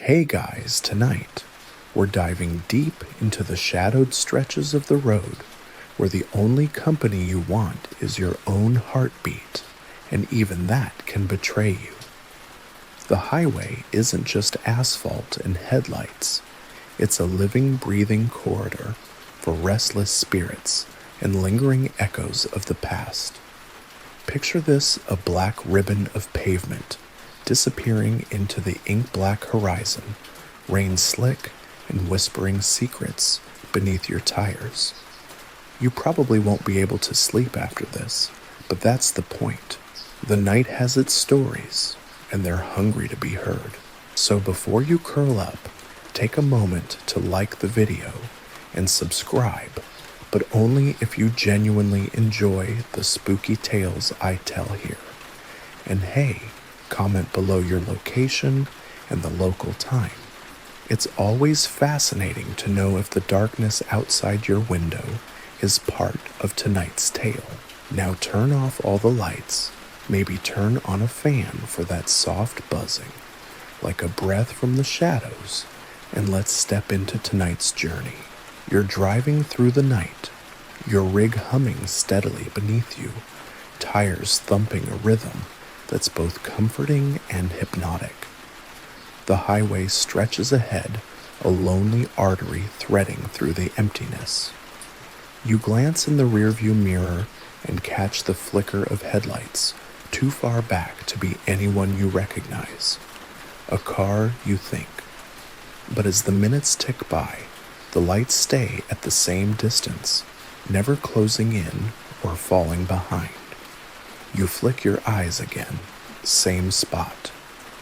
Hey guys, tonight we're diving deep into the shadowed stretches of the road where the only company you want is your own heartbeat, and even that can betray you. The highway isn't just asphalt and headlights, it's a living, breathing corridor for restless spirits and lingering echoes of the past. Picture this: a black ribbon of pavement disappearing into the ink-black horizon, rain slick and whispering secrets beneath your tires. You probably won't be able to sleep after this, but that's the point. The night has its stories, and they're hungry to be heard. So before you curl up, take a moment to like the video and subscribe, but only if you genuinely enjoy the spooky tales I tell here. And hey, comment below your location and the local time. It's always fascinating to know if the darkness outside your window is part of tonight's tale. Now turn off all the lights, maybe turn on a fan for that soft buzzing, like a breath from the shadows, and let's step into tonight's journey. You're driving through the night, your rig humming steadily beneath you, tires thumping a rhythm that's both comforting and hypnotic. The highway stretches ahead, a lonely artery threading through the emptiness. You glance in the rearview mirror and catch the flicker of headlights, too far back to be anyone you recognize. A car, you think. But as the minutes tick by, the lights stay at the same distance, never closing in or falling behind. You flick your eyes again, same spot.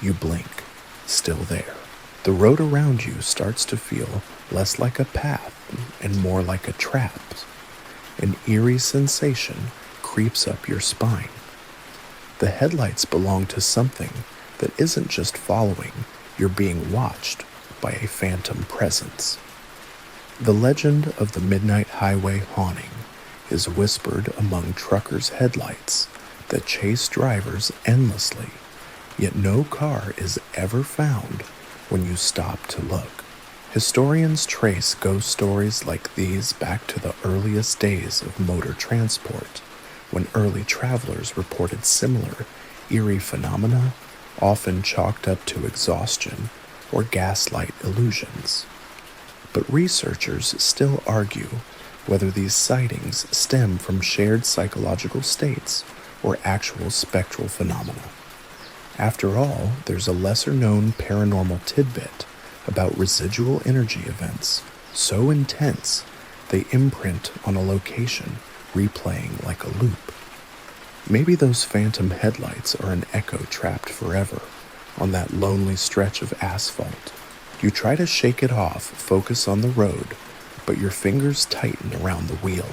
You blink, still there. The road around you starts to feel less like a path and more like a trap. An eerie sensation creeps up your spine. The headlights belong to something that isn't just following, you're being watched by a phantom presence. The legend of the midnight highway haunting is whispered among truckers' headlights that chase drivers endlessly, yet no car is ever found when you stop to look. Historians trace ghost stories like these back to the earliest days of motor transport, when early travelers reported similar eerie phenomena, often chalked up to exhaustion or gaslight illusions. But researchers still argue whether these sightings stem from shared psychological states or actual spectral phenomena. After all, there's a lesser-known paranormal tidbit about residual energy events so intense they imprint on a location, replaying like a loop. Maybe those phantom headlights are an echo trapped forever on that lonely stretch of asphalt. You try to shake it off, focus on the road, but your fingers tighten around the wheel.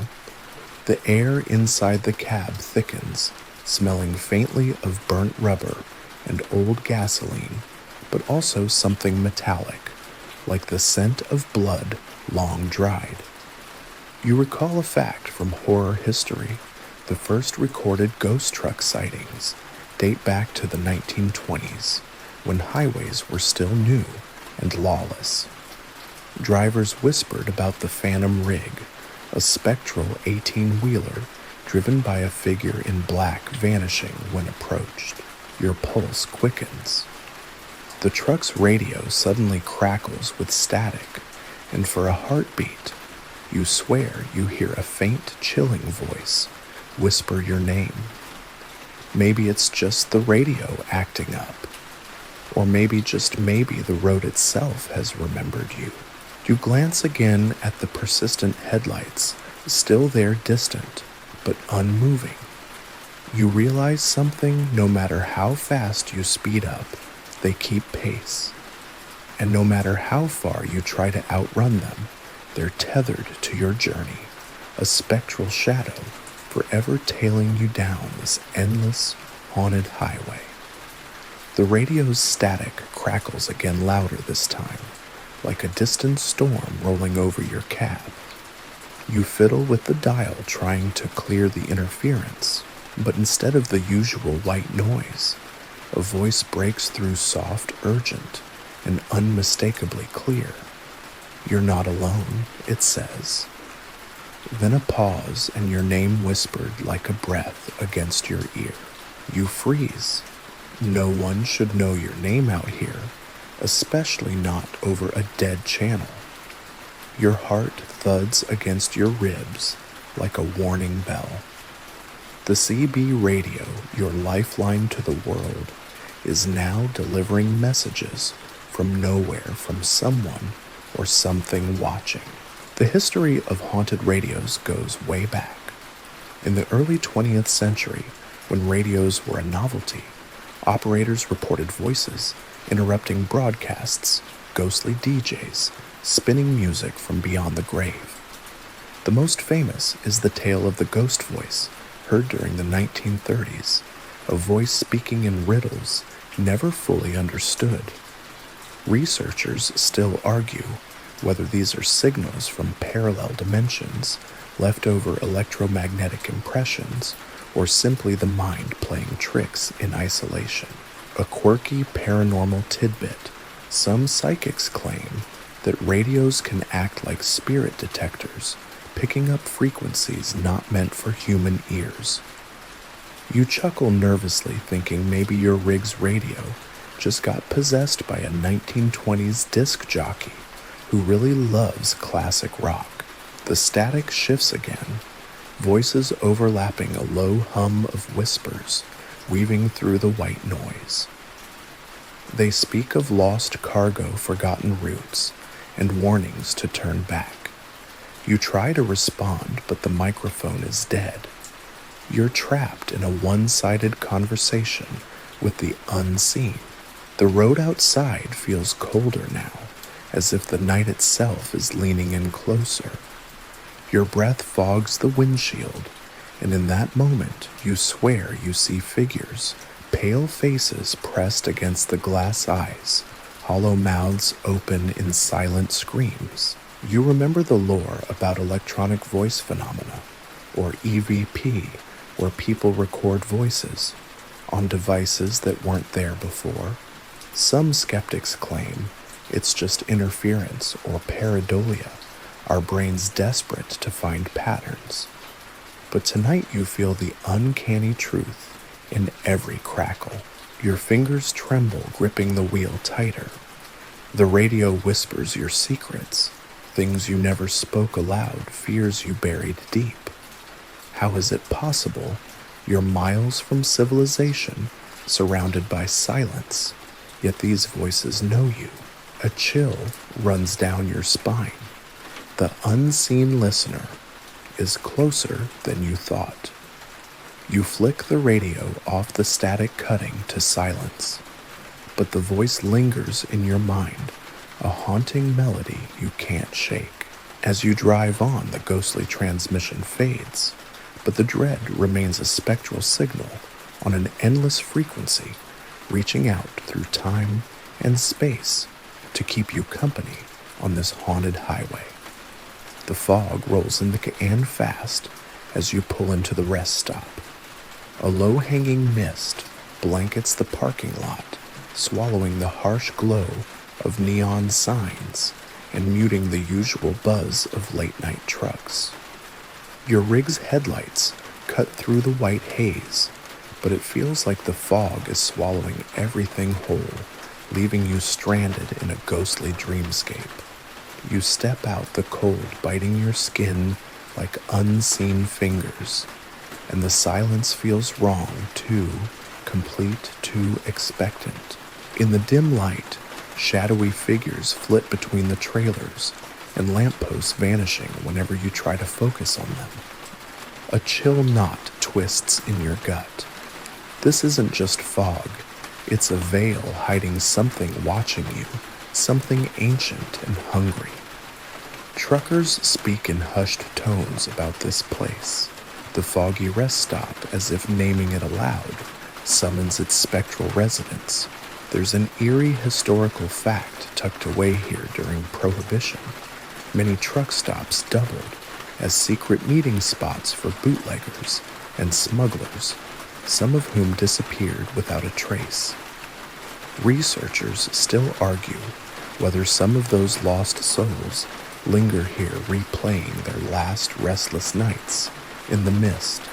The air inside the cab thickens, smelling faintly of burnt rubber and old gasoline, but also something metallic, like the scent of blood long dried. You recall a fact from horror history. The first recorded ghost truck sightings date back to the 1920s, when highways were still new and lawless. Drivers whispered about the phantom rig, a spectral 18-wheeler driven by a figure in black vanishing when approached. Your pulse quickens. The truck's radio suddenly crackles with static, and for a heartbeat, you swear you hear a faint, chilling voice whisper your name. Maybe it's just the radio acting up, or maybe, just maybe, the road itself has remembered you. You glance again at the persistent headlights, still there, distant, but unmoving. You realize something: no matter how fast you speed up, they keep pace. And no matter how far you try to outrun them, they're tethered to your journey, a spectral shadow forever tailing you down this endless, haunted highway. The radio's static crackles again, louder this time, like a distant storm rolling over your cab. You fiddle with the dial, trying to clear the interference, but instead of the usual white noise, a voice breaks through, soft, urgent, and unmistakably clear. "You're not alone," it says. Then a pause, and your name whispered like a breath against your ear. You freeze. No one should know your name out here, especially not over a dead channel. Your heart thuds against your ribs like a warning bell. The CB radio, your lifeline to the world, is now delivering messages from nowhere, from someone or something watching. The history of haunted radios goes way back. In the early 20th century, when radios were a novelty, operators reported voices interrupting broadcasts, ghostly DJs spinning music from beyond the grave. The most famous is the tale of the ghost voice, heard during the 1930s, a voice speaking in riddles never fully understood. Researchers still argue whether these are signals from parallel dimensions, leftover electromagnetic impressions, or simply the mind playing tricks in isolation. A quirky paranormal tidbit: some psychics claim that radios can act like spirit detectors, picking up frequencies not meant for human ears. You chuckle nervously, thinking maybe your rig's radio just got possessed by a 1920s disc jockey who really loves classic rock. The static shifts again, voices overlapping a low hum of whispers weaving through the white noise. They speak of lost cargo, forgotten routes, and warnings to turn back. You try to respond, but the microphone is dead. You're trapped in a one-sided conversation with the unseen. The road outside feels colder now, as if the night itself is leaning in closer. Your breath fogs the windshield, and in that moment you swear you see figures, pale faces pressed against the glass eyes, hollow mouths open in silent screams. You remember the lore about electronic voice phenomena, or EVP, where people record voices on devices that weren't there before. Some skeptics claim it's just interference or pareidolia, our brains desperate to find patterns. But tonight you feel the uncanny truth in every crackle. Your fingers tremble, gripping the wheel tighter. The radio whispers your secrets, things you never spoke aloud, fears you buried deep. How is it possible you're miles from civilization, surrounded by silence, yet these voices know you? A chill runs down your spine. The unseen listener is closer than you thought. You flick the radio off the static cutting to silence, but the voice lingers in your mind, a haunting melody you can't shake. As you drive on, the ghostly transmission fades, but the dread remains a spectral signal on an endless frequency, reaching out through time and space to keep you company on this haunted highway. The fog rolls in thick and fast as you pull into the rest stop. A low-hanging mist blankets the parking lot, swallowing the harsh glow of neon signs and muting the usual buzz of late-night trucks. Your rig's headlights cut through the white haze, but it feels like the fog is swallowing everything whole, leaving you stranded in a ghostly dreamscape. You step out, the cold biting your skin like unseen fingers, and the silence feels wrong, too complete, too expectant. In the dim light, shadowy figures flit between the trailers and lampposts, vanishing whenever you try to focus on them. A chill knot twists in your gut. This isn't just fog, it's a veil hiding something watching you, something ancient and hungry. Truckers speak in hushed tones about this place. The foggy rest stop, as if naming it aloud, summons its spectral residents. There's an eerie historical fact tucked away here during Prohibition. Many truck stops doubled as secret meeting spots for bootleggers and smugglers, some of whom disappeared without a trace. Researchers still argue whether some of those lost souls linger here replaying their last restless nights in the mist.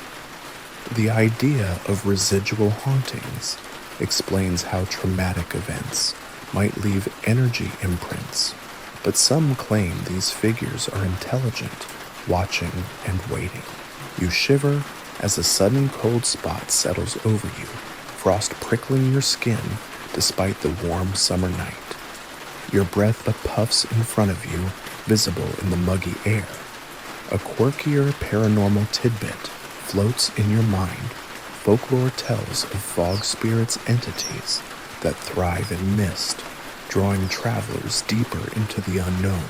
The idea of residual hauntings explains how traumatic events might leave energy imprints, but some claim these figures are intelligent, watching and waiting. You shiver as a sudden cold spot settles over you, frost prickling your skin despite the warm summer night. Your breath puffs in front of you, visible in the muggy air. A quirkier paranormal tidbit floats in your mind. Folklore tells of fog spirits entities that thrive in mist, drawing travelers deeper into the unknown,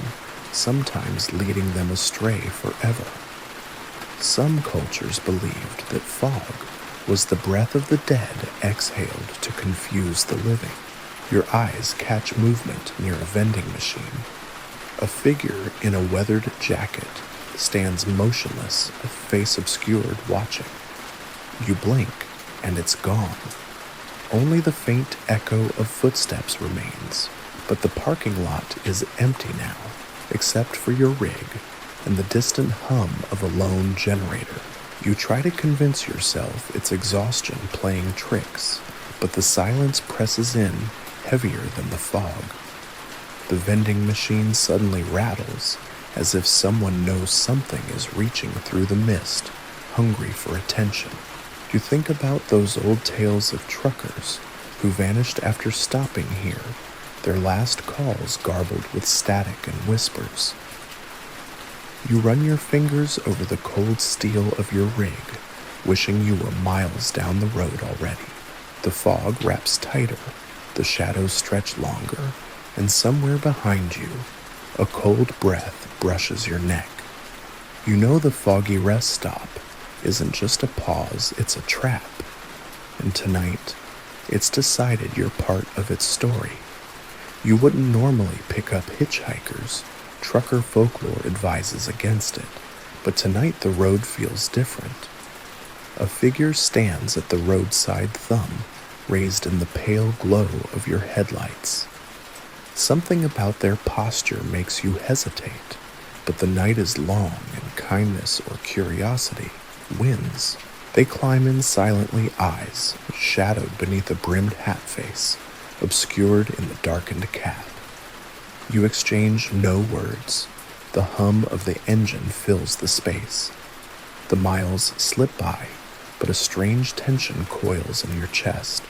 sometimes leading them astray forever. Some cultures believed that fog was the breath of the dead exhaled to confuse the living. Your eyes catch movement near a vending machine. A figure in a weathered jacket stands motionless, a face obscured, watching. You blink, and it's gone. Only the faint echo of footsteps remains, but the parking lot is empty now, except for your rig and the distant hum of a lone generator. You try to convince yourself it's exhaustion playing tricks, but the silence presses in, heavier than the fog. The vending machine suddenly rattles, as if someone knows something is reaching through the mist, hungry for attention. You think about those old tales of truckers who vanished after stopping here, their last calls garbled with static and whispers. You run your fingers over the cold steel of your rig, wishing you were miles down the road already. The fog wraps tighter, the shadows stretch longer, and somewhere behind you, a cold breath brushes your neck. You know the foggy rest stop isn't just a pause, it's a trap. And tonight, it's decided you're part of its story. You wouldn't normally pick up hitchhikers. Trucker folklore advises against it, but tonight the road feels different. A figure stands at the roadside thumb, raised in the pale glow of your headlights. Something about their posture makes you hesitate, but the night is long and kindness or curiosity wins. They climb in silently, eyes shadowed beneath a brimmed hat face, obscured in the darkened cab. You exchange no words. The hum of the engine fills the space. The miles slip by, but a strange tension coils in your chest.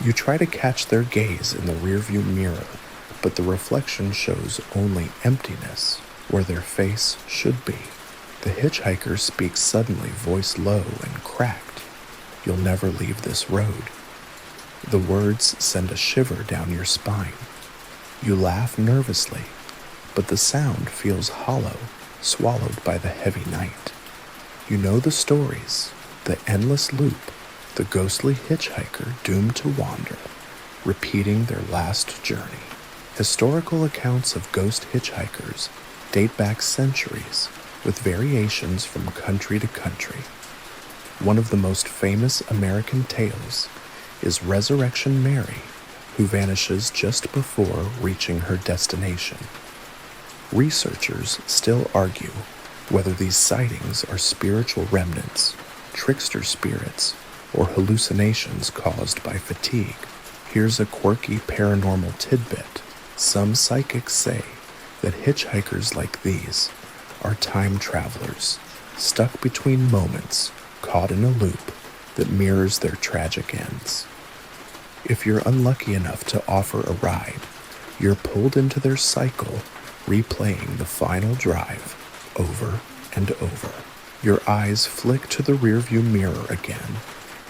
You try to catch their gaze in the rearview mirror, but the reflection shows only emptiness where their face should be. The hitchhiker speaks suddenly, voice low and cracked. "You'll never leave this road." The words send a shiver down your spine. You laugh nervously, but the sound feels hollow, swallowed by the heavy night. You know the stories, the endless loop, the ghostly hitchhiker doomed to wander, repeating their last journey. Historical accounts of ghost hitchhikers date back centuries, with variations from country to country. One of the most famous American tales is Resurrection Mary, who vanishes just before reaching her destination. Researchers still argue whether these sightings are spiritual remnants, trickster spirits, or hallucinations caused by fatigue. Here's a quirky paranormal tidbit. Some psychics say that hitchhikers like these are time travelers, stuck between moments, caught in a loop that mirrors their tragic ends. If you're unlucky enough to offer a ride, you're pulled into their cycle, replaying the final drive over and over. Your eyes flick to the rearview mirror again,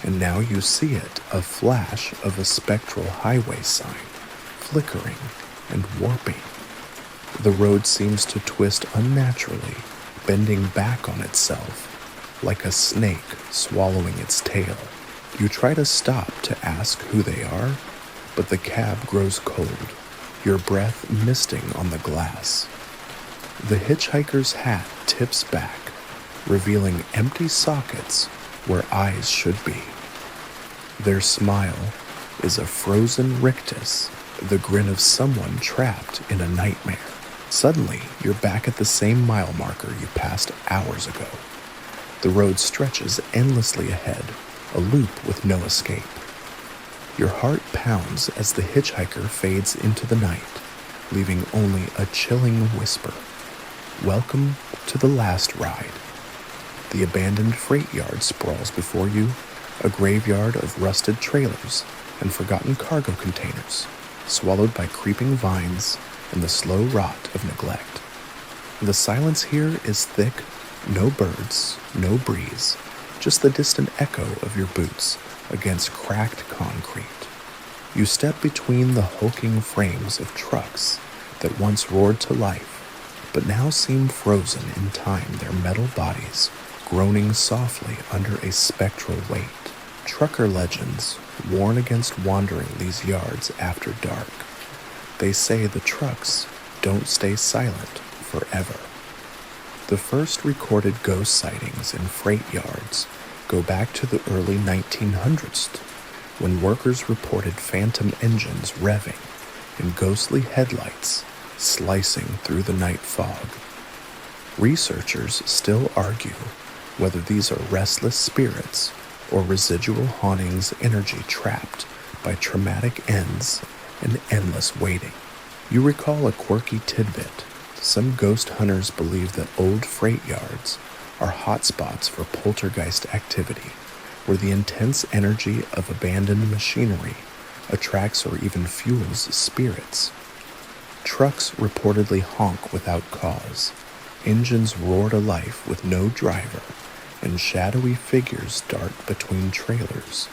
and now you see it, a flash of a spectral highway sign, flickering and warping. The road seems to twist unnaturally, bending back on itself, like a snake swallowing its tail. You try to stop to ask who they are, but the cab grows cold, your breath misting on the glass. The hitchhiker's hat tips back, revealing empty sockets where eyes should be. Their smile is a frozen rictus, the grin of someone trapped in a nightmare. Suddenly, you're back at the same mile marker you passed hours ago. The road stretches endlessly ahead, a loop with no escape. Your heart pounds as the hitchhiker fades into the night, leaving only a chilling whisper. Welcome to the last ride. The abandoned freight yard sprawls before you, a graveyard of rusted trailers and forgotten cargo containers, swallowed by creeping vines and the slow rot of neglect. The silence here is thick, no birds, no breeze, just the distant echo of your boots against cracked concrete. You step between the hulking frames of trucks that once roared to life, but now seem frozen in time, their metal bodies groaning softly under a spectral weight. Trucker legends warn against wandering these yards after dark. They say the trucks don't stay silent forever. The first recorded ghost sightings in freight yards go back to the early 1900s, when workers reported phantom engines revving and ghostly headlights slicing through the night fog. Researchers still argue whether these are restless spirits or residual hauntings, energy trapped by traumatic ends and endless waiting. You recall a quirky tidbit. Some ghost hunters believe that old freight yards are hotspots for poltergeist activity, where the intense energy of abandoned machinery attracts or even fuels spirits. Trucks reportedly honk without cause, engines roar to life with no driver, and shadowy figures dart between trailers,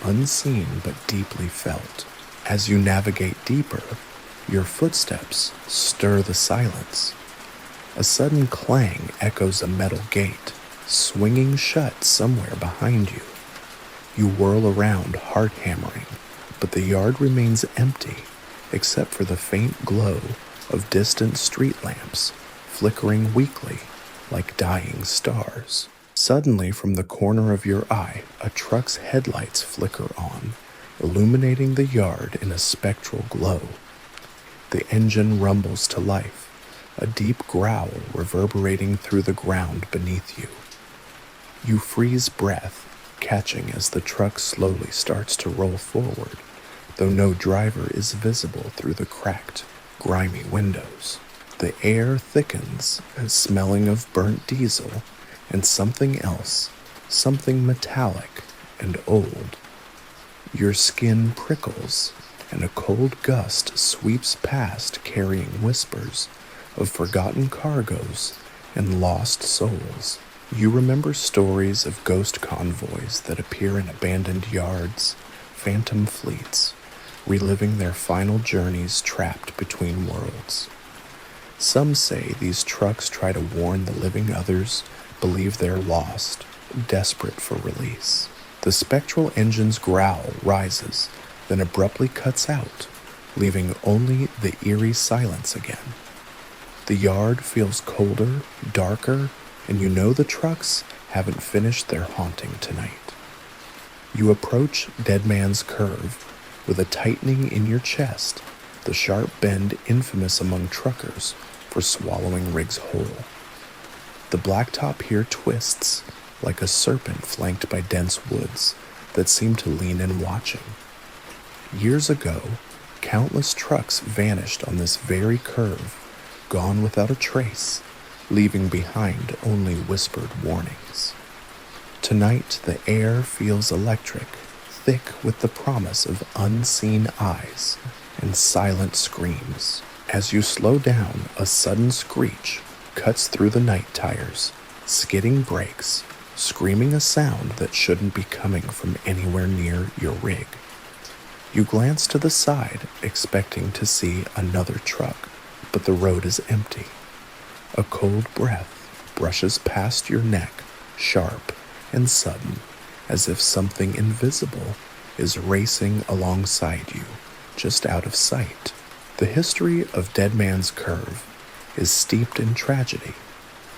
unseen but deeply felt. As you navigate deeper, your footsteps stir the silence. A sudden clang echoes a metal gate, swinging shut somewhere behind you. You whirl around, heart hammering, but the yard remains empty, except for the faint glow of distant street lamps, flickering weakly like dying stars. Suddenly, from the corner of your eye, a truck's headlights flicker on, illuminating the yard in a spectral glow. The engine rumbles to life, a deep growl reverberating through the ground beneath you. You freeze breath, catching as the truck slowly starts to roll forward, though no driver is visible through the cracked, grimy windows. The air thickens, smelling of burnt diesel and something else, something metallic and old. Your skin prickles, and a cold gust sweeps past, carrying whispers of forgotten cargoes and lost souls. You remember stories of ghost convoys that appear in abandoned yards, phantom fleets, reliving their final journeys trapped between worlds. Some say these trucks try to warn the living, others believe they're lost, desperate for release. The spectral engine's growl rises, then abruptly cuts out, leaving only the eerie silence again. The yard feels colder, darker, and you know the trucks haven't finished their haunting tonight. You approach Dead Man's Curve with a tightening in your chest, the sharp bend infamous among truckers for swallowing rigs whole. The blacktop here twists like a serpent flanked by dense woods that seem to lean in watching. Years ago, countless trucks vanished on this very curve, gone without a trace, leaving behind only whispered warnings. Tonight, the air feels electric, thick with the promise of unseen eyes and silent screams. As you slow down, a sudden screech cuts through the night tires, skidding brakes, screaming a sound that shouldn't be coming from anywhere near your rig. You glance to the side, expecting to see another truck, but the road is empty. A cold breath brushes past your neck, sharp and sudden, as if something invisible is racing alongside you, just out of sight. The history of Dead Man's Curve is steeped in tragedy.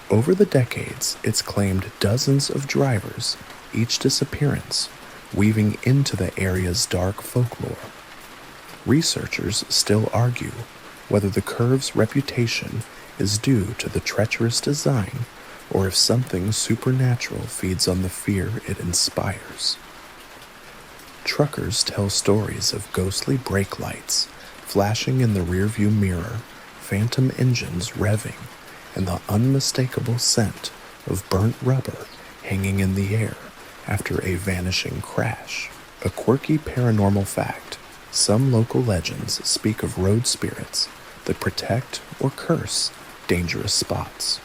Over the decades, it's claimed dozens of drivers, each disappearance weaving into the area's dark folklore. Researchers still argue whether the curve's reputation is due to the treacherous design or if something supernatural feeds on the fear it inspires. Truckers tell stories of ghostly brake lights flashing in the rearview mirror, phantom engines revving, and the unmistakable scent of burnt rubber hanging in the air after a vanishing crash. A quirky paranormal fact: some local legends speak of road spirits that protect or curse dangerous spots.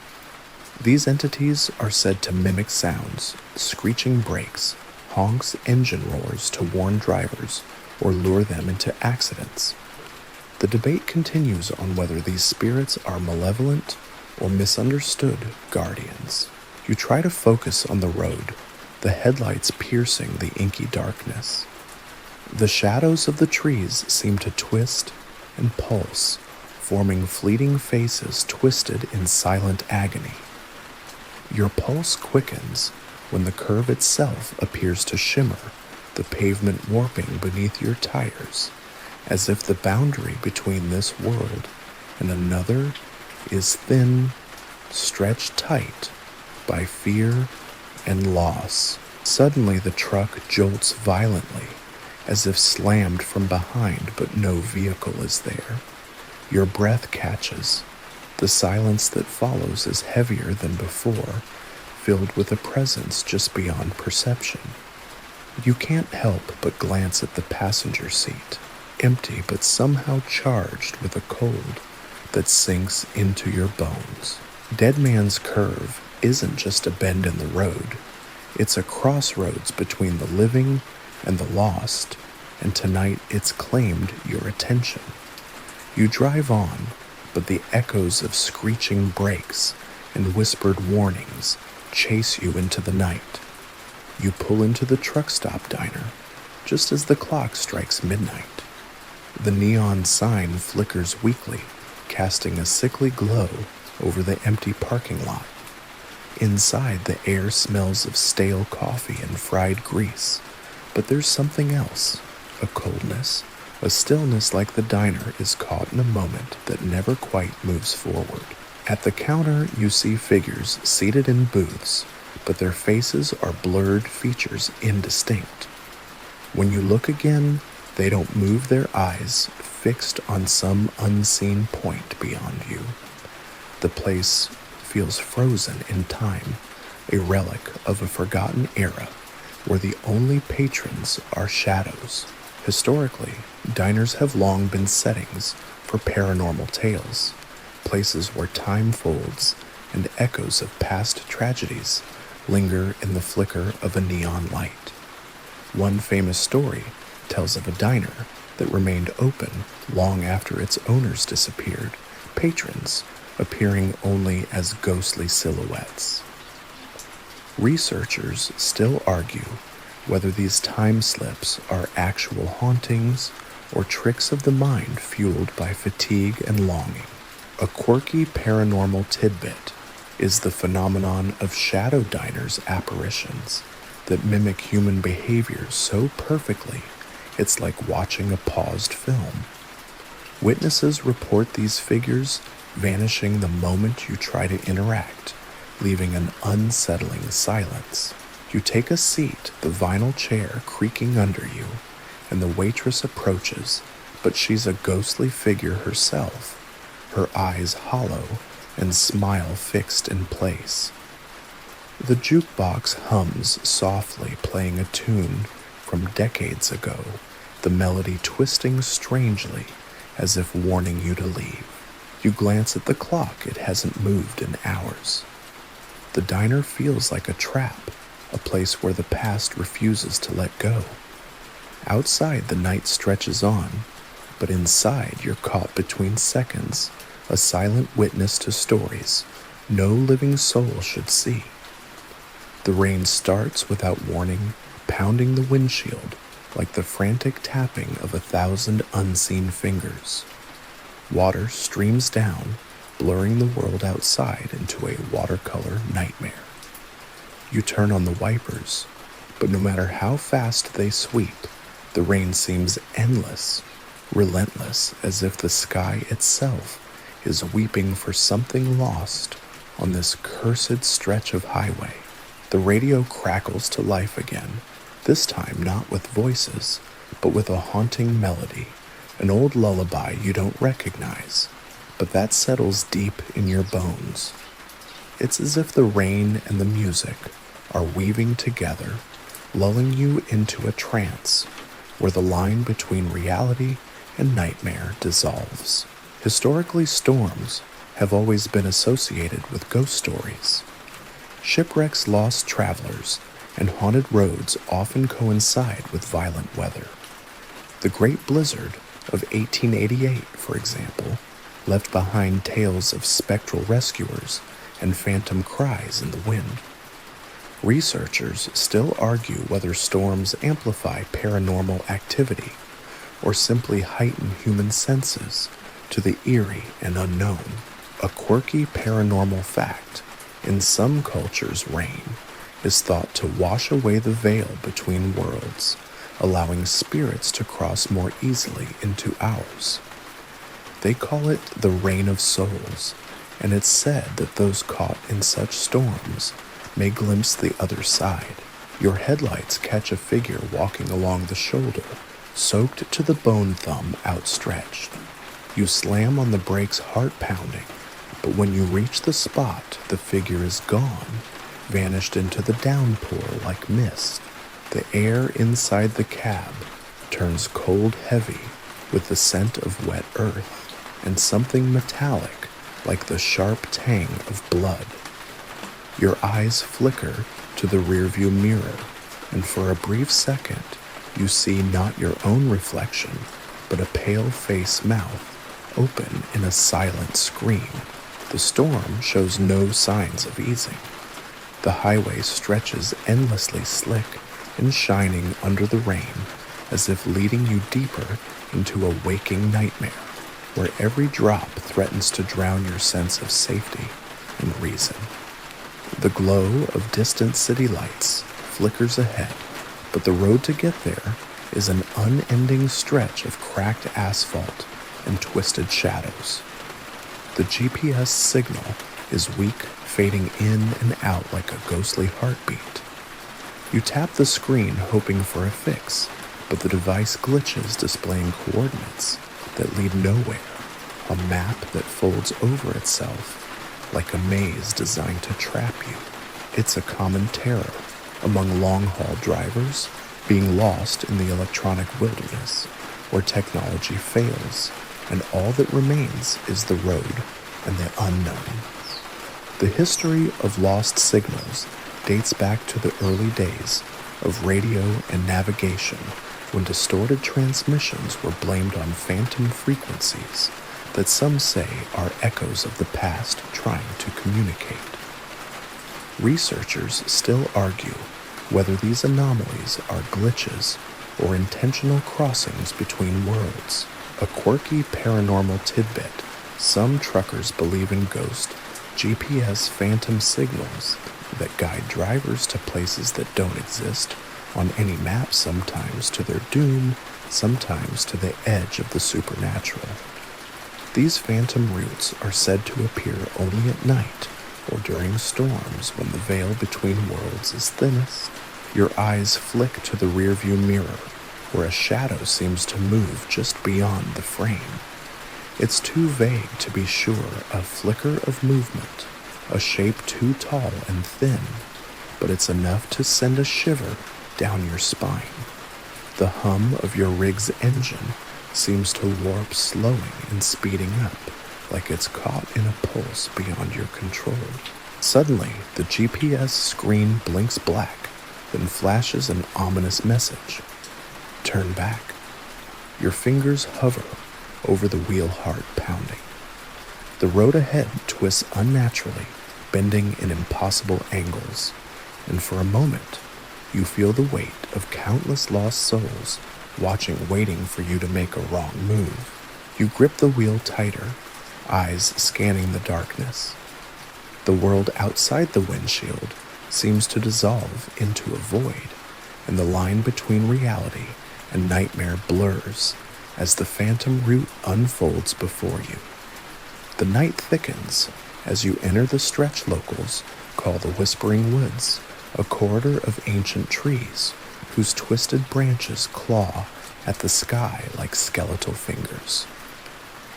These entities are said to mimic sounds, screeching brakes, honks engine roars to warn drivers or lure them into accidents. The debate continues on whether these spirits are malevolent or misunderstood guardians. You try to focus on the road, the headlights piercing the inky darkness. The shadows of the trees seem to twist and pulse, forming fleeting faces twisted in silent agony. Your pulse quickens when the curve itself appears to shimmer, the pavement warping beneath your tires, as if the boundary between this world and another is thin, stretched tight by fear and loss. Suddenly the truck jolts violently, as if slammed from behind, but no vehicle is there. Your breath catches. The silence that follows is heavier than before, filled with a presence just beyond perception. You can't help but glance at the passenger seat, empty but somehow charged with a cold that sinks into your bones. Dead Man's Curve isn't just a bend in the road. It's a crossroads between the living and the lost, and tonight it's claimed your attention. You drive on, but the echoes of screeching brakes and whispered warnings chase you into the night. You pull into the truck stop diner just as the clock strikes midnight. The neon sign flickers weakly, casting a sickly glow over the empty parking lot. Inside, the air smells of stale coffee and fried grease, but there's something else, a coldness, a stillness like the diner is caught in a moment that never quite moves forward. At the counter, you see figures seated in booths, but their faces are blurred features indistinct. When you look again, they don't move their eyes, fixed on some unseen point beyond you. The place feels frozen in time, a relic of a forgotten era where the only patrons are shadows. Historically, diners have long been settings for paranormal tales, places where time folds and echoes of past tragedies linger in the flicker of a neon light. One famous story tells of a diner that remained open long after its owners disappeared, patrons appearing only as ghostly silhouettes. Researchers still argue whether these time slips are actual hauntings or tricks of the mind fueled by fatigue and longing. A quirky paranormal tidbit is the phenomenon of shadow diners' apparitions that mimic human behavior so perfectly it's like watching a paused film. Witnesses report these figures vanishing the moment you try to interact, leaving an unsettling silence. You take a seat, the vinyl chair creaking under you, and the waitress approaches, but she's a ghostly figure herself, her eyes hollow and smile fixed in place. The jukebox hums softly, playing a tune from decades ago, the melody twisting strangely as if warning you to leave. You glance at the clock, it hasn't moved in hours. The diner feels like a trap, a place where the past refuses to let go. Outside, the night stretches on, but inside you're caught between seconds, a silent witness to stories no living soul should see. The rain starts without warning, pounding the windshield like the frantic tapping of 1,000 unseen fingers. Water streams down, blurring the world outside into a watercolor nightmare. You turn on the wipers, But no matter how fast they sweep, the rain seems endless, relentless, as if the sky itself is weeping for something lost on this cursed stretch of highway. The radio crackles to life again, this time not with voices, but with a haunting melody, an old lullaby you don't recognize, but that settles deep in your bones. It's as if the rain and the music are weaving together, lulling you into a trance where the line between reality and nightmare dissolves. Historically, storms have always been associated with ghost stories. Shipwrecks, lost travelers, and haunted roads often coincide with violent weather. The Great Blizzard of 1888, for example, left behind tales of spectral rescuers and phantom cries in the wind. Researchers still argue whether storms amplify paranormal activity or simply heighten human senses to the eerie and unknown. A quirky paranormal fact: in some cultures, rain is thought to wash away the veil between worlds, allowing spirits to cross more easily into ours. They call it the rain of souls, and it's said that those caught in such storms may glimpse the other side. Your headlights catch a figure walking along the shoulder, soaked to the bone thumb outstretched. You slam on the brakes, heart pounding, but when you reach the spot, the figure is gone, vanished into the downpour like mist. The air inside the cab turns cold heavy with the scent of wet earth and something metallic like the sharp tang of blood. Your eyes flicker to the rearview mirror, and for a brief second, you see not your own reflection, but a pale-faced mouth open in a silent scream. The storm shows no signs of easing. The highway stretches endlessly slick and shining under the rain, as if leading you deeper into a waking nightmare, where every drop threatens to drown your sense of safety and reason. The glow of distant city lights flickers ahead, but the road to get there is an unending stretch of cracked asphalt and twisted shadows. The GPS signal is weak, fading in and out like a ghostly heartbeat. You tap the screen hoping for a fix, but the device glitches, displaying coordinates that lead nowhere, a map that folds over itself like a maze designed to trap you. It's a common terror among long-haul drivers, being lost in the electronic wilderness where technology fails and all that remains is the road and the unknown. The history of lost signals dates back to the early days of radio and navigation, when distorted transmissions were blamed on phantom frequencies that some say are echoes of the past trying to communicate. Researchers still argue whether these anomalies are glitches or intentional crossings between worlds. A quirky paranormal tidbit: some truckers believe in ghost GPS phantom signals that guide drivers to places that don't exist on any map, sometimes to their doom, sometimes to the edge of the supernatural. These phantom routes are said to appear only at night or during storms when the veil between worlds is thinnest. Your eyes flick to the rearview mirror, where a shadow seems to move just beyond the frame. It's too vague to be sure, a flicker of movement, a shape too tall and thin, but it's enough to send a shiver down your spine. The hum of your rig's engine seems to warp, slowing and speeding up, like it's caught in a pulse beyond your control. Suddenly, the GPS screen blinks black, then flashes an ominous message. Turn back. Your fingers hover over the wheel, heart pounding. The road ahead twists unnaturally, bending in impossible angles, and for a moment, you feel the weight of countless lost souls waiting for you to make a wrong move. You grip the wheel tighter, eyes scanning the darkness. The world outside the windshield seems to dissolve into a void, and the line between reality and nightmare blurs as the phantom route unfolds before you. The night thickens as you enter the stretch locals call the Whispering Woods, a corridor of ancient trees whose twisted branches claw at the sky like skeletal fingers.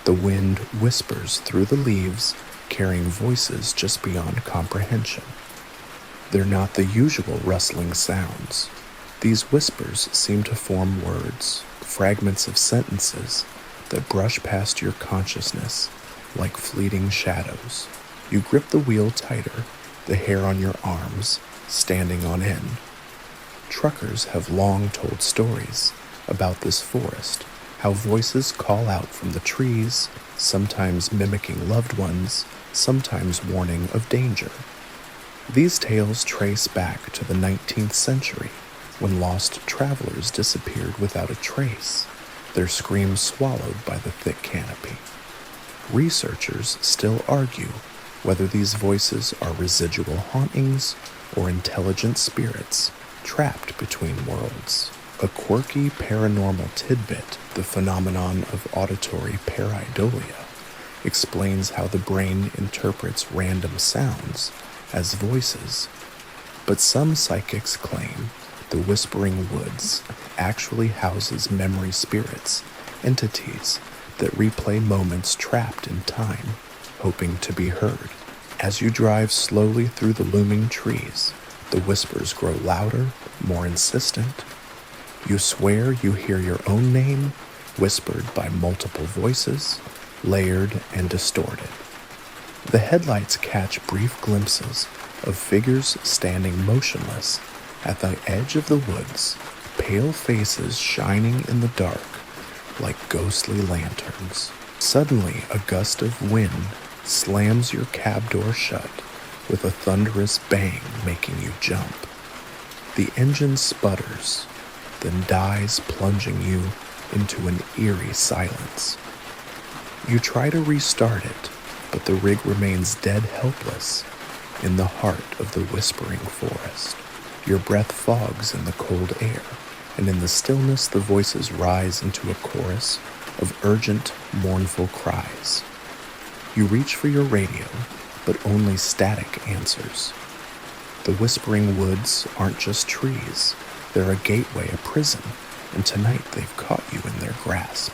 The wind whispers through the leaves, carrying voices just beyond comprehension. They're not the usual rustling sounds. These whispers seem to form words, fragments of sentences that brush past your consciousness like fleeting shadows. You grip the wheel tighter, the hair on your arms standing on end. Truckers have long told stories about this forest, how voices call out from the trees, sometimes mimicking loved ones, sometimes warning of danger. These tales trace back to the 19th century, when lost travelers disappeared without a trace, their screams swallowed by the thick canopy. Researchers still argue whether these voices are residual hauntings or intelligent spirits trapped between worlds. A quirky paranormal tidbit, the phenomenon of auditory pareidolia, explains how the brain interprets random sounds as voices. But some psychics claim the Whispering Woods actually houses memory spirits, entities that replay moments trapped in time, hoping to be heard. As you drive slowly through the looming trees, the whispers grow louder, more insistent. You swear you hear your own name, whispered by multiple voices, layered and distorted. The headlights catch brief glimpses of figures standing motionless at the edge of the woods, pale faces shining in the dark like ghostly lanterns. Suddenly, a gust of wind slams your cab door shut with a thunderous bang, making you jump. The engine sputters, then dies, plunging you into an eerie silence. You try to restart it, but the rig remains dead helpless in the heart of the whispering forest. Your breath fogs in the cold air, and in the stillness the voices rise into a chorus of urgent, mournful cries. You reach for your radio, but only static answers. The Whispering Woods aren't just trees. They're a gateway, a prison, and tonight they've caught you in their grasp.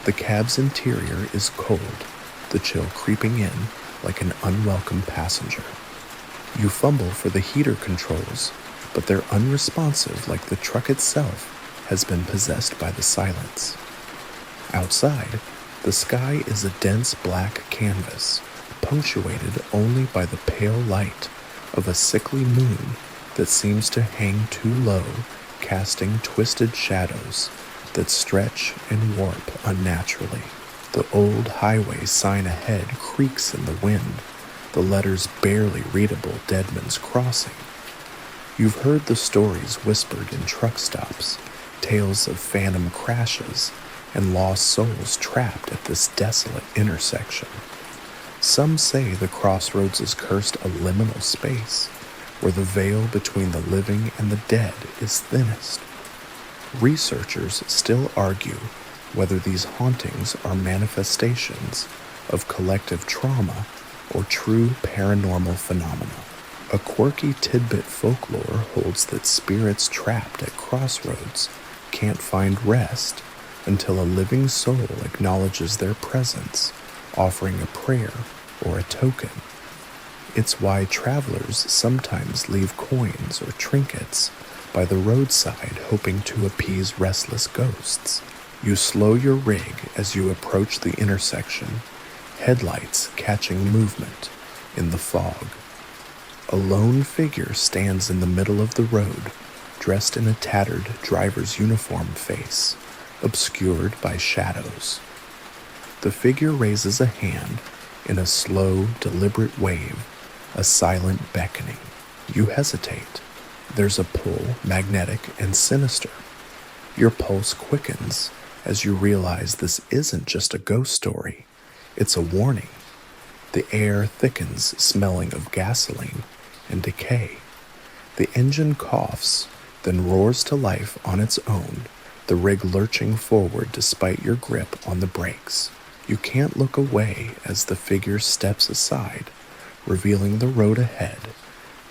The cab's interior is cold, the chill creeping in like an unwelcome passenger. You fumble for the heater controls, but they're unresponsive, like the truck itself has been possessed by the silence. Outside, the sky is a dense black canvas, punctuated only by the pale light of a sickly moon that seems to hang too low, casting twisted shadows that stretch and warp unnaturally. The old highway sign ahead creaks in the wind, the letters barely readable, Deadman's Crossing. You've heard the stories whispered in truck stops, tales of phantom crashes and lost souls trapped at this desolate intersection. Some say the crossroads is cursed a liminal space, where the veil between the living and the dead is thinnest. Researchers still argue whether these hauntings are manifestations of collective trauma or true paranormal phenomena. A quirky tidbit folklore holds that spirits trapped at crossroads can't find rest until a living soul acknowledges their presence, offering a prayer or a token. It's why travelers sometimes leave coins or trinkets by the roadside, hoping to appease restless ghosts. You slow your rig as you approach the intersection, headlights catching movement in the fog. A lone figure stands in the middle of the road, dressed in a tattered driver's uniform face, obscured by shadows. The figure raises a hand in a slow, deliberate wave, a silent beckoning. You hesitate. There's a pull, magnetic and sinister. Your pulse quickens as you realize this isn't just a ghost story. It's a warning. The air thickens, smelling of gasoline and decay. The engine coughs, then roars to life on its own, the rig lurching forward despite your grip on the brakes. You can't look away as the figure steps aside, revealing the road ahead,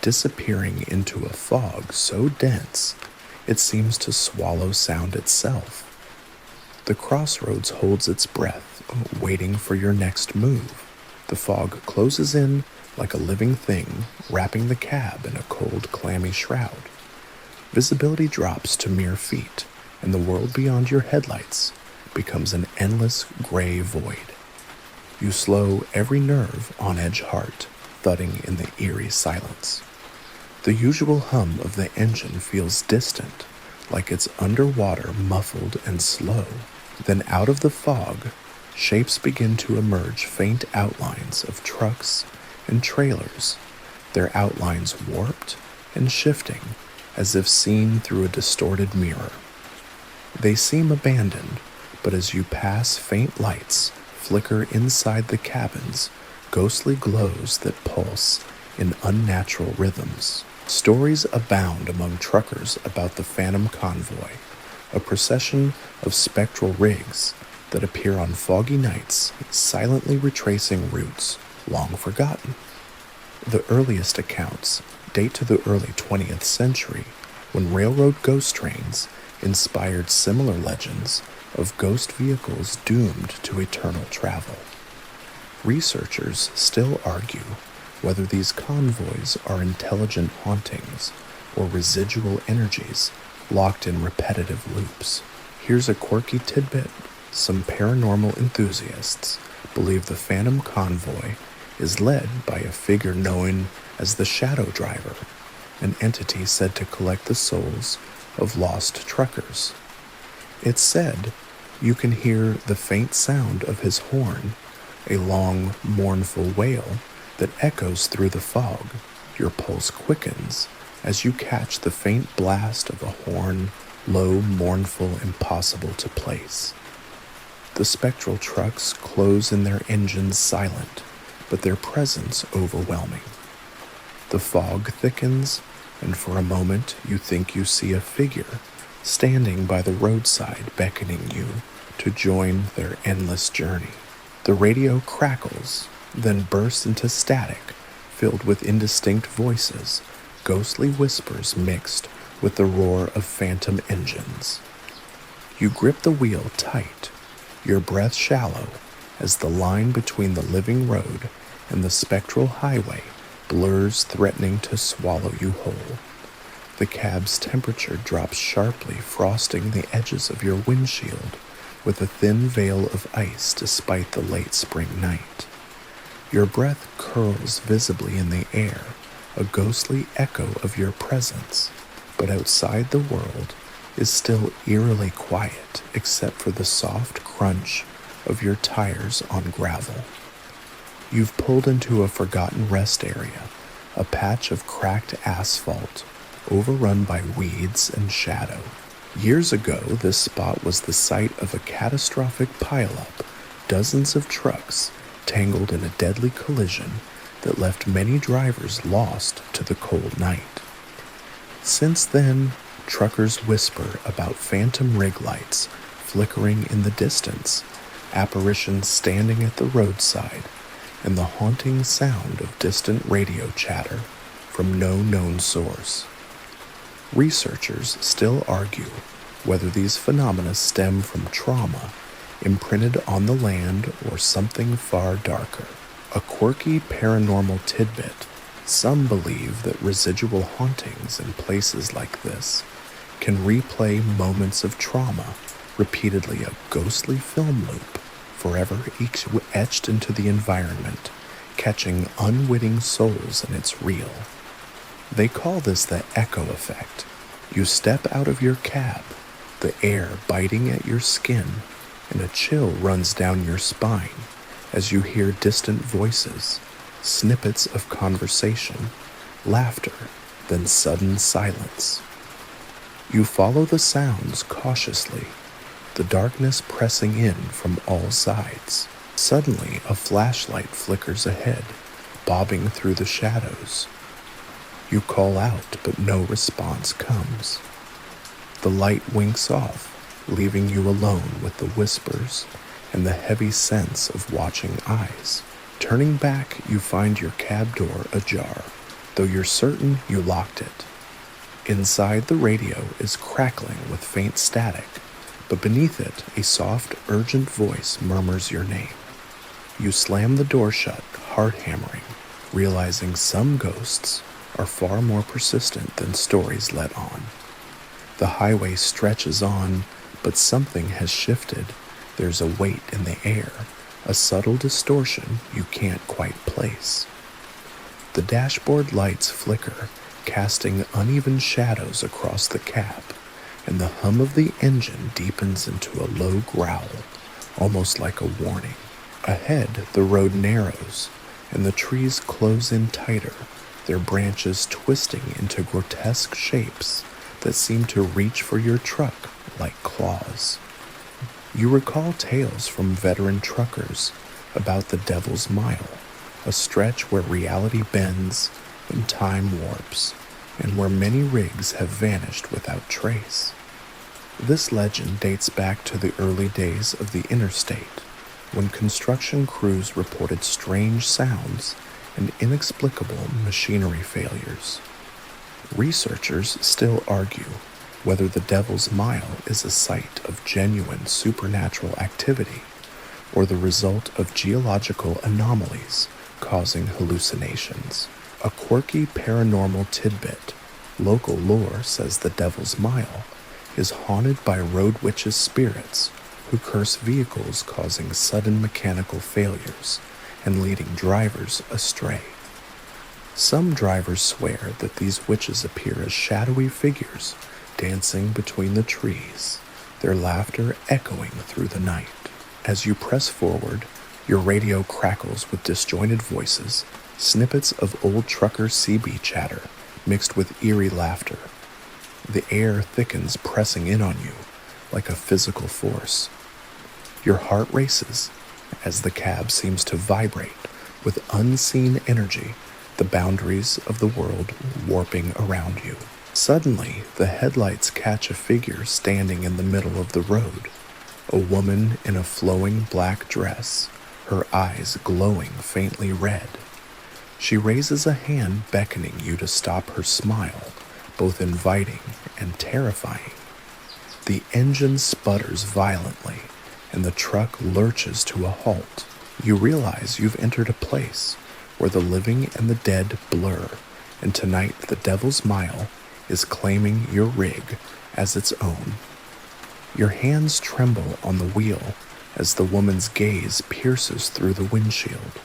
disappearing into a fog so dense it seems to swallow sound itself. The crossroads holds its breath, waiting for your next move. The fog closes in like a living thing, wrapping the cab in a cold, clammy shroud. Visibility drops to mere feet, and the world beyond your headlights becomes an endless gray void. You slow every nerve on edge heart, thudding in the eerie silence. The usual hum of the engine feels distant, like it's underwater, muffled and slow. Then out of the fog, shapes begin to emerge, faint outlines of trucks and trailers, their outlines warped and shifting as if seen through a distorted mirror. They seem abandoned, but as you pass, faint lights flicker inside the cabins, ghostly glows that pulse in unnatural rhythms. Stories abound among truckers about the Phantom Convoy, a procession of spectral rigs that appear on foggy nights, silently retracing routes long forgotten. The earliest accounts date to the early 20th century, when railroad ghost trains inspired similar legends of ghost vehicles doomed to eternal travel. Researchers still argue whether these convoys are intelligent hauntings or residual energies locked in repetitive loops. Here's a quirky tidbit. Some paranormal enthusiasts believe the Phantom Convoy is led by a figure known as the Shadow Driver, an entity said to collect the souls of lost truckers. It's said you can hear the faint sound of his horn, a long, mournful wail that echoes through the fog. Your pulse quickens as you catch the faint blast of a horn, low, mournful, impossible to place. The spectral trucks close in their engines silent, but their presence overwhelming. The fog thickens, and for a moment you think you see a figure standing by the roadside beckoning you to join their endless journey. The radio crackles, then bursts into static, filled with indistinct voices, ghostly whispers mixed with the roar of phantom engines. You grip the wheel tight, your breath shallow, as the line between the living road and the spectral highway blurs, threatening to swallow you whole. The cab's temperature drops sharply, frosting the edges of your windshield with a thin veil of ice despite the late spring night. Your breath curls visibly in the air, a ghostly echo of your presence, but outside the world is still eerily quiet except for the soft crunch of your tires on gravel. You've pulled into a forgotten rest area, a patch of cracked asphalt overrun by weeds and shadow. Years ago, this spot was the site of a catastrophic pileup, dozens of trucks tangled in a deadly collision that left many drivers lost to the cold night. Since then, truckers whisper about phantom rig lights flickering in the distance, apparitions standing at the roadside, and the haunting sound of distant radio chatter from no known source. Researchers still argue whether these phenomena stem from trauma imprinted on the land or something far darker. A quirky paranormal tidbit: some believe that residual hauntings in places like this can replay moments of trauma, repeatedly, a ghostly film loop, forever etched into the environment, catching unwitting souls in its reel. They call this the echo effect. You step out of your cab, the air biting at your skin, and a chill runs down your spine as you hear distant voices, snippets of conversation, laughter, then sudden silence. You follow the sounds cautiously, the darkness pressing in from all sides. Suddenly, a flashlight flickers ahead, bobbing through the shadows. You call out, but no response comes. The light winks off, leaving you alone with the whispers and the heavy sense of watching eyes. Turning back, you find your cab door ajar, though you're certain you locked it. Inside, the radio is crackling with faint static, but beneath it, a soft, urgent voice murmurs your name. You slam the door shut, heart hammering, realizing some ghosts are far more persistent than stories let on. The highway stretches on, but something has shifted. There's a weight in the air, a subtle distortion you can't quite place. The dashboard lights flicker, casting uneven shadows across the cab, and the hum of the engine deepens into a low growl, almost like a warning. Ahead, the road narrows, and the trees close in tighter, their branches twisting into grotesque shapes that seem to reach for your truck like claws. You recall tales from veteran truckers about the Devil's Mile, a stretch where reality bends and time warps, and where many rigs have vanished without trace. This legend dates back to the early days of the interstate, when construction crews reported strange sounds and inexplicable machinery failures. Researchers still argue whether the Devil's Mile is a site of genuine supernatural activity or the result of geological anomalies causing hallucinations. A quirky paranormal tidbit, local lore says the Devil's Mile is haunted by road witches' spirits who curse vehicles, causing sudden mechanical failures and leading drivers astray. Some drivers swear that these witches appear as shadowy figures dancing between the trees, their laughter echoing through the night. As you press forward, your radio crackles with disjointed voices, snippets of old trucker CB chatter mixed with eerie laughter. The air thickens, pressing in on you like a physical force. Your heart races as the cab seems to vibrate with unseen energy, the boundaries of the world warping around you. Suddenly, the headlights catch a figure standing in the middle of the road, a woman in a flowing black dress, her eyes glowing faintly red. She raises a hand beckoning you to stop, her smile both inviting and terrifying. The engine sputters violently, and the truck lurches to a halt. You realize you've entered a place where the living and the dead blur, and tonight the Devil's Mile is claiming your rig as its own. Your hands tremble on the wheel as the woman's gaze pierces through the windshield.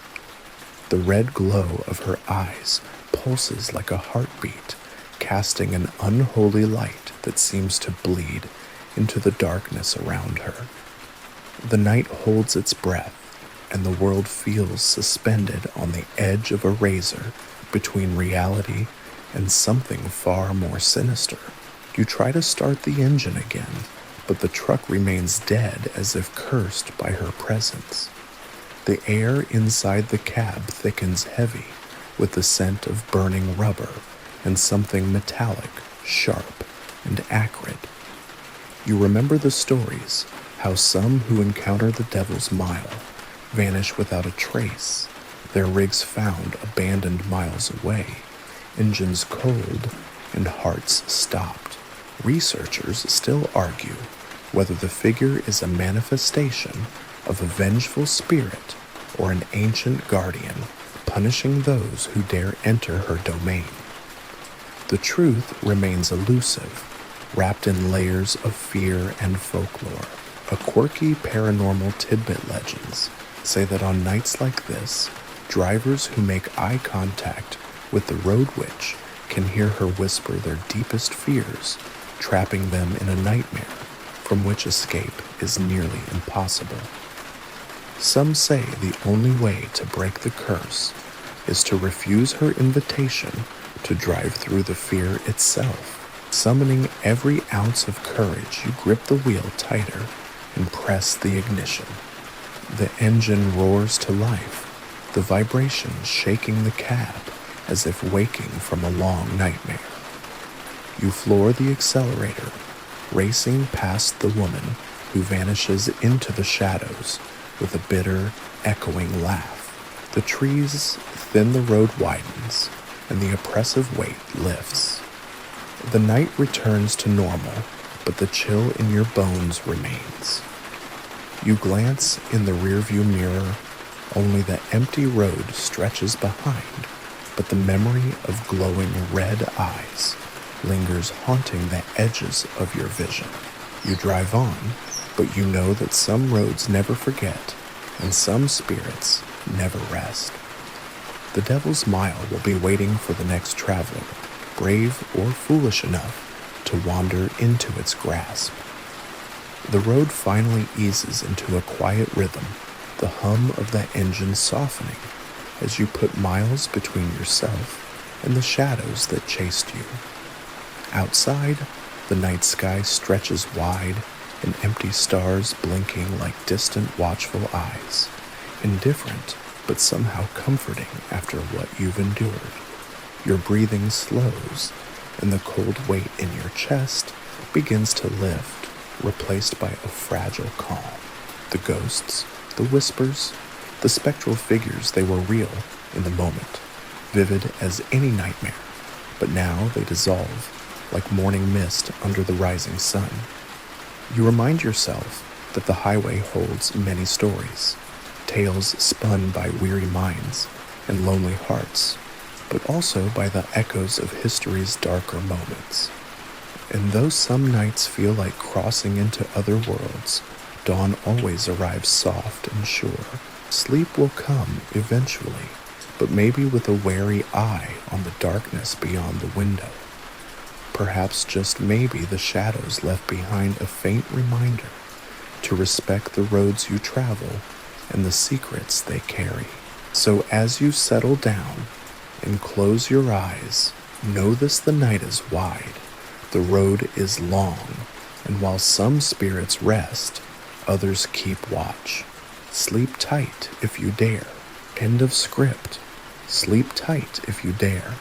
The red glow of her eyes pulses like a heartbeat, casting an unholy light that seems to bleed into the darkness around her. The night holds its breath, and the world feels suspended on the edge of a razor between reality and something far more sinister. You try to start the engine again, but the truck remains dead as if cursed by her presence. The air inside the cab thickens heavy with the scent of burning rubber and something metallic, sharp, and acrid. You remember the stories, how some who encounter the Devil's Mile vanish without a trace, their rigs found abandoned miles away, engines cold, and hearts stopped. Researchers still argue whether the figure is a manifestation of a vengeful spirit or an ancient guardian punishing those who dare enter her domain. The truth remains elusive, wrapped in layers of fear and folklore. A quirky paranormal tidbit legends say that on nights like this, drivers who make eye contact with the road witch can hear her whisper their deepest fears, trapping them in a nightmare from which escape is nearly impossible. Some say the only way to break the curse is to refuse her invitation to drive through the fear itself. Summoning every ounce of courage, you grip the wheel tighter and press the ignition. The engine roars to life, the vibration shaking the cab as if waking from a long nightmare. You floor the accelerator, racing past the woman who vanishes into the shadows with a bitter, echoing laugh. The trees thin, the road widens, and the oppressive weight lifts. The night returns to normal, but the chill in your bones remains. You glance in the rearview mirror, only the empty road stretches behind, but the memory of glowing red eyes lingers, haunting the edges of your vision. You drive on, but you know that some roads never forget, and some spirits never rest. The Devil's Mile will be waiting for the next traveler, brave or foolish enough to wander into its grasp. The road finally eases into a quiet rhythm, the hum of the engine softening as you put miles between yourself and the shadows that chased you. Outside, the night sky stretches wide, and empty stars blinking like distant watchful eyes, indifferent but somehow comforting after what you've endured. Your breathing slows, and the cold weight in your chest begins to lift, replaced by a fragile calm. The ghosts, the whispers, the spectral figures, they were real in the moment, vivid as any nightmare, but now they dissolve like morning mist under the rising sun. You remind yourself that the highway holds many stories, tales spun by weary minds and lonely hearts, but also by the echoes of history's darker moments. And though some nights feel like crossing into other worlds, dawn always arrives soft and sure. Sleep will come eventually, but maybe with a wary eye on the darkness beyond the window. Perhaps just maybe the shadows left behind a faint reminder to respect the roads you travel and the secrets they carry. So as you settle down and close your eyes, know this: the night is wide, the road is long, and while some spirits rest, others keep watch. Sleep tight if you dare. End of script. Sleep tight if you dare.